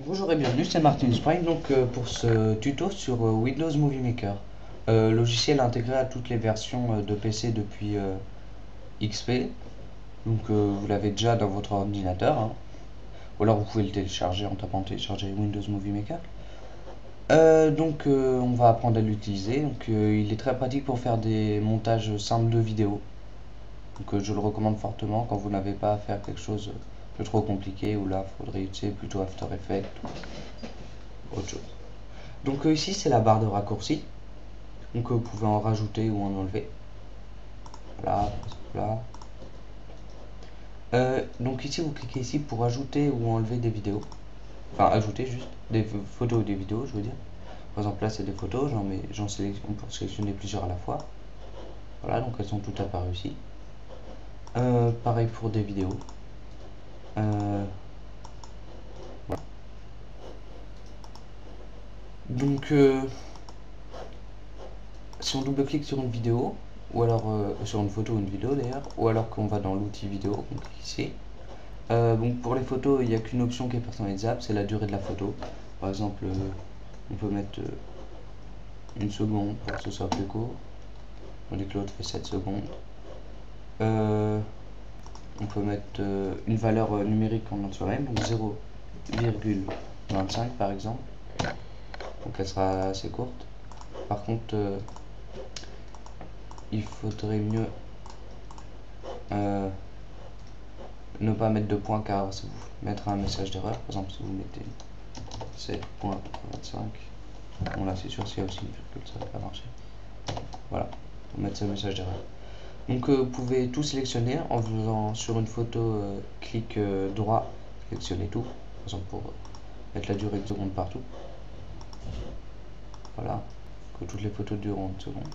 Bonjour et bienvenue, c'est Martin Sprite donc pour ce tuto sur Windows Movie Maker. Logiciel intégré à toutes les versions de PC depuis XP. Donc vous l'avez déjà dans votre ordinateur, hein. Ou alors vous pouvez le télécharger en tapant télécharger Windows Movie Maker. On va apprendre à l'utiliser. Donc il est très pratique pour faire des montages simples de vidéos. Donc je le recommande fortement quand vous n'avez pas à faire quelque chose de trop compliqué ou là il faudrait utiliser plutôt After Effects ou autre chose. Donc ici c'est la barre de raccourci. Donc vous pouvez en rajouter ou en enlever. Voilà, voilà. Donc ici vous cliquez ici pour ajouter ou enlever des vidéos. Enfin ajouter juste des photos ou des vidéos, je veux dire. Par exemple là c'est des photos, j'en sélectionne pour sélectionner plusieurs à la fois. Voilà, donc elles sont toutes apparues ici. Pareil pour des vidéos. Voilà. Donc si on double-clique sur une vidéo, ou alors sur une photo ou une vidéo d'ailleurs, ou alors qu'on va dans l'outil vidéo, donc ici. Donc pour les photos, il n'y a qu'une option qui est personnalisable, c'est la durée de la photo. Par exemple, on peut mettre une seconde pour que ce soit plus court. On dit que l'autre fait 7 secondes. On peut mettre une valeur numérique en soi-même, donc 0,25 par exemple. Donc elle sera assez courte. Par contre, il faudrait mieux ne pas mettre de point car ça vous mettra un message d'erreur. Par exemple, si vous mettez 7.25, bon là c'est sûr s'il y a aussi une virgule, ça va pas marcher. Voilà, pour mettre ce message d'erreur. Donc vous pouvez tout sélectionner en faisant sur une photo clic droit, sélectionnez tout, par exemple pour mettre la durée de seconde partout. Voilà, que toutes les photos durent en secondes.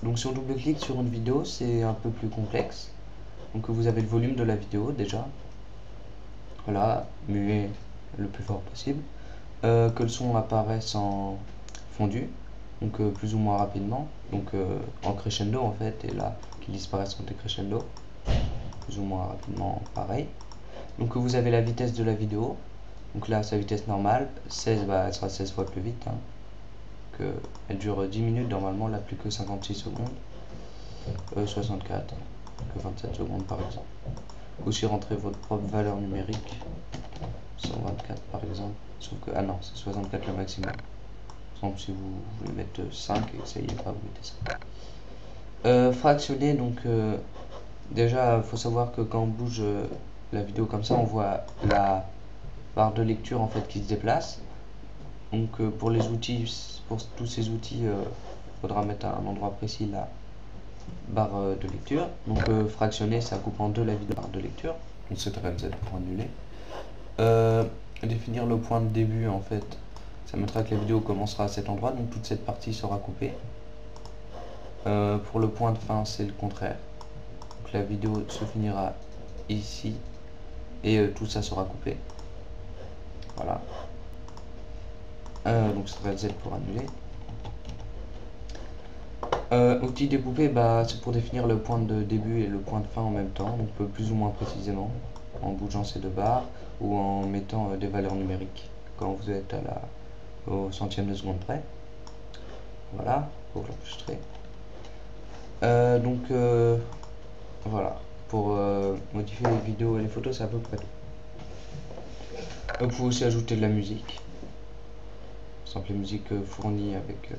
Donc si on double-clique sur une vidéo, c'est un peu plus complexe. Donc vous avez le volume de la vidéo déjà. Voilà, muet le plus fort possible. Que le son apparaisse en fondu, donc plus ou moins rapidement, donc en crescendo en fait, et là qu'il disparaisse en décrescendo, plus ou moins rapidement pareil. Donc vous avez la vitesse de la vidéo, donc là sa vitesse normale, 16, bah, elle sera 16 fois plus vite, hein, elle dure 10 minutes normalement, là plus que 56 secondes, 64, que 27 secondes par exemple. Vous aussi rentrer votre propre valeur numérique, 124 par exemple, sauf que, ah non, c'est 64 le maximum. Par exemple, si vous voulez mettre 5 et que ça y est pas, vous mettez ça. Fractionner, donc déjà, il faut savoir que quand on bouge la vidéo comme ça, on voit la barre de lecture en fait qui se déplace. Donc pour les outils, pour tous ces outils, il faudra mettre à un endroit précis la barre de lecture. Donc fractionner, ça coupe en deux la vidéo barre de lecture. Donc c'est Z pour annuler. Définir le point de début en fait, ça mettra que la vidéo commencera à cet endroit, donc toute cette partie sera coupée. Pour le point de fin, c'est le contraire. Donc la vidéo se finira ici et tout ça sera coupé. Voilà. Donc c'est Z pour annuler. Outil découpé, bah, c'est pour définir le point de début et le point de fin en même temps, donc plus ou moins précisément, en bougeant ces deux barres ou en mettant des valeurs numériques quand vous êtes au centième de seconde près. Voilà, pour l'enregistrer. Voilà, pour modifier les vidéos et les photos, c'est à peu près tout. Vous pouvez aussi ajouter de la musique, par exemple les musiques fournies avec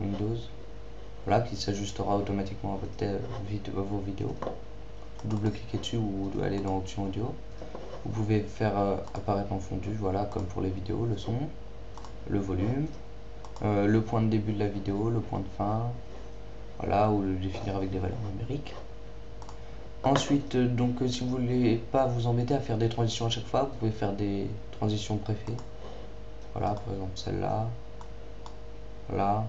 Windows, voilà, qui s'ajustera automatiquement à vos vidéos. Double-cliquez dessus ou aller dans option audio. Vous pouvez faire apparaître en fondu, voilà, comme pour les vidéos, le son, le volume, le point de début de la vidéo, le point de fin, voilà, ou le définir avec des valeurs numériques. Ensuite, si vous voulez pas vous embêter à faire des transitions à chaque fois, vous pouvez faire des transitions préfets. Voilà, par exemple celle-là. Voilà.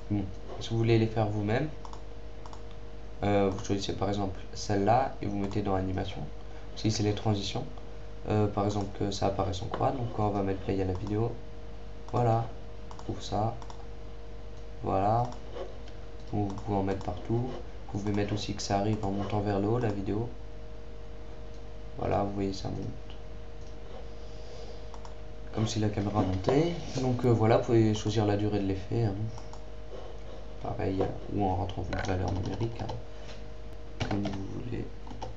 Bon. Si vous voulez les faire vous-même, vous choisissez par exemple celle-là et vous mettez dans animation. Si c'est les transitions, par exemple que ça apparaisse en croix, donc quand on va mettre play à la vidéo, voilà, pour ça, voilà. Vous pouvez en mettre partout. Vous pouvez mettre aussi que ça arrive en montant vers le haut la vidéo. Voilà, vous voyez ça monte. comme si la caméra montait. Donc voilà, vous pouvez choisir la durée de l'effet, hein. Pareil, ou en rentrant votre valeur numérique, hein, comme vous voulez.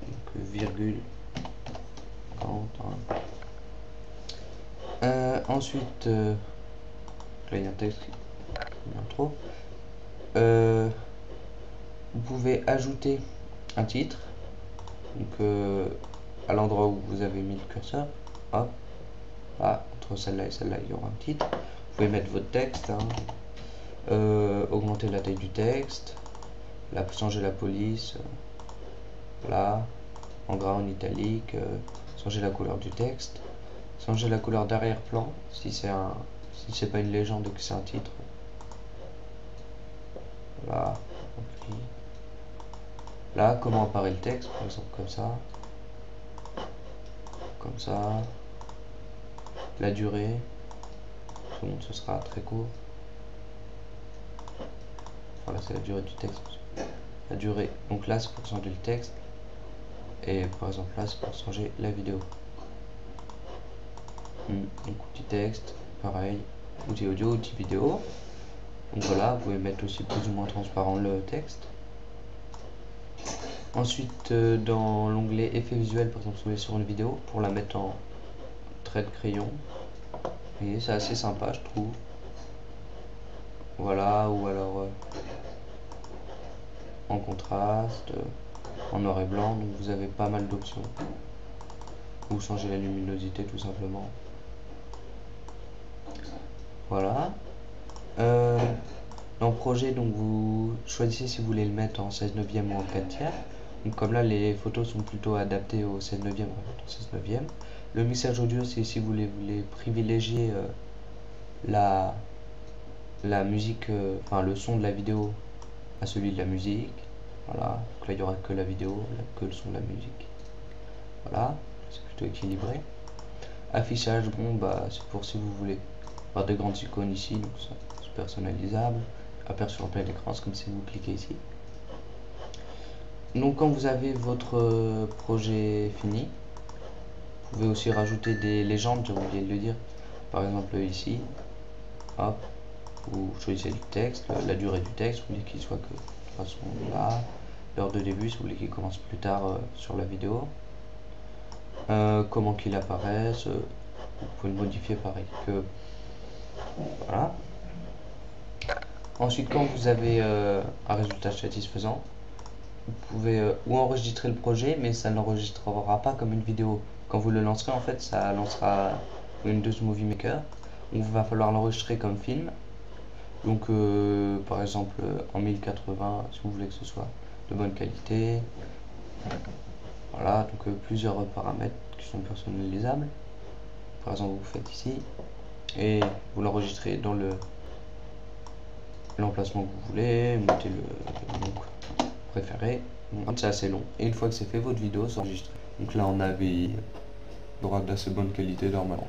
Donc virgule 40, hein. Ensuite, là il y a un texte qui vient trop. Vous pouvez ajouter un titre, donc à l'endroit où vous avez mis le curseur, hop, là, entre celle-là et celle-là, il y aura un titre. Vous pouvez mettre votre texte, hein, augmenter la taille du texte, changer la police, là, en gras, en italique, changer la couleur du texte, changer la couleur d'arrière-plan, si c'est pas une légende et que c'est un titre. Voilà, là, comment apparaît le texte, par exemple comme ça, la durée, tout le monde ce sera très court. Voilà, c'est la durée du texte. La durée, donc là c'est pour changer le texte, et par exemple là c'est pour changer la vidéo. Donc outil texte, pareil, outil audio, outil vidéo. Donc voilà, vous pouvez mettre aussi plus ou moins transparent le texte. Ensuite, dans l'onglet effet visuel, par exemple, si vous voulez sur une vidéo, pour la mettre en trait de crayon, vous voyez, c'est assez sympa, je trouve. Voilà, ou alors en contraste, en noir et blanc, donc vous avez pas mal d'options. Ou changer la luminosité tout simplement. Voilà. Dans le projet, donc vous choisissez si vous voulez le mettre en 16/9 ou en 4/3. Donc comme là les photos sont plutôt adaptées au 16/9, on va mettre en 16/9. Le mixage audio, c'est si vous voulez privilégier la musique, enfin le son de la vidéo à celui de la musique. Voilà, donc là il n'y aura que la vidéo, que le son de la musique. Voilà, c'est plutôt équilibré. Affichage, bon bah c'est pour si vous voulez avoir de grandes icônes ici, donc ça c'est personnalisable. Aperçu en plein écran, c'est comme si vous cliquez ici. Donc quand vous avez votre projet fini, vous pouvez aussi rajouter des légendes, j'ai oublié de le dire. Par exemple ici, hop, vous choisissez le texte, la durée du texte, vous voulez qu'il soit que de façon là, l'heure de début si vous voulez qu'il commence plus tard sur la vidéo, comment qu'il apparaisse, vous pouvez le modifier pareil que voilà. Ensuite, quand vous avez un résultat satisfaisant, vous pouvez ou enregistrer le projet, mais ça n'enregistrera pas comme une vidéo. Quand vous le lancerez, en fait, ça lancera Windows Movie Maker. Il va falloir l'enregistrer comme film. Donc, par exemple, en 1080, si vous voulez que ce soit de bonne qualité. Voilà, donc plusieurs paramètres qui sont personnalisables. Par exemple, vous faites ici et vous l'enregistrez dans l'emplacement que vous voulez, mettez le nom préféré. C'est assez long. Et une fois que c'est fait, votre vidéo s'enregistre. Donc là, on avait il aura d'assez bonne qualité normalement.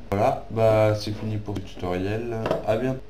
Voilà, bah c'est fini pour le tutoriel. À bientôt.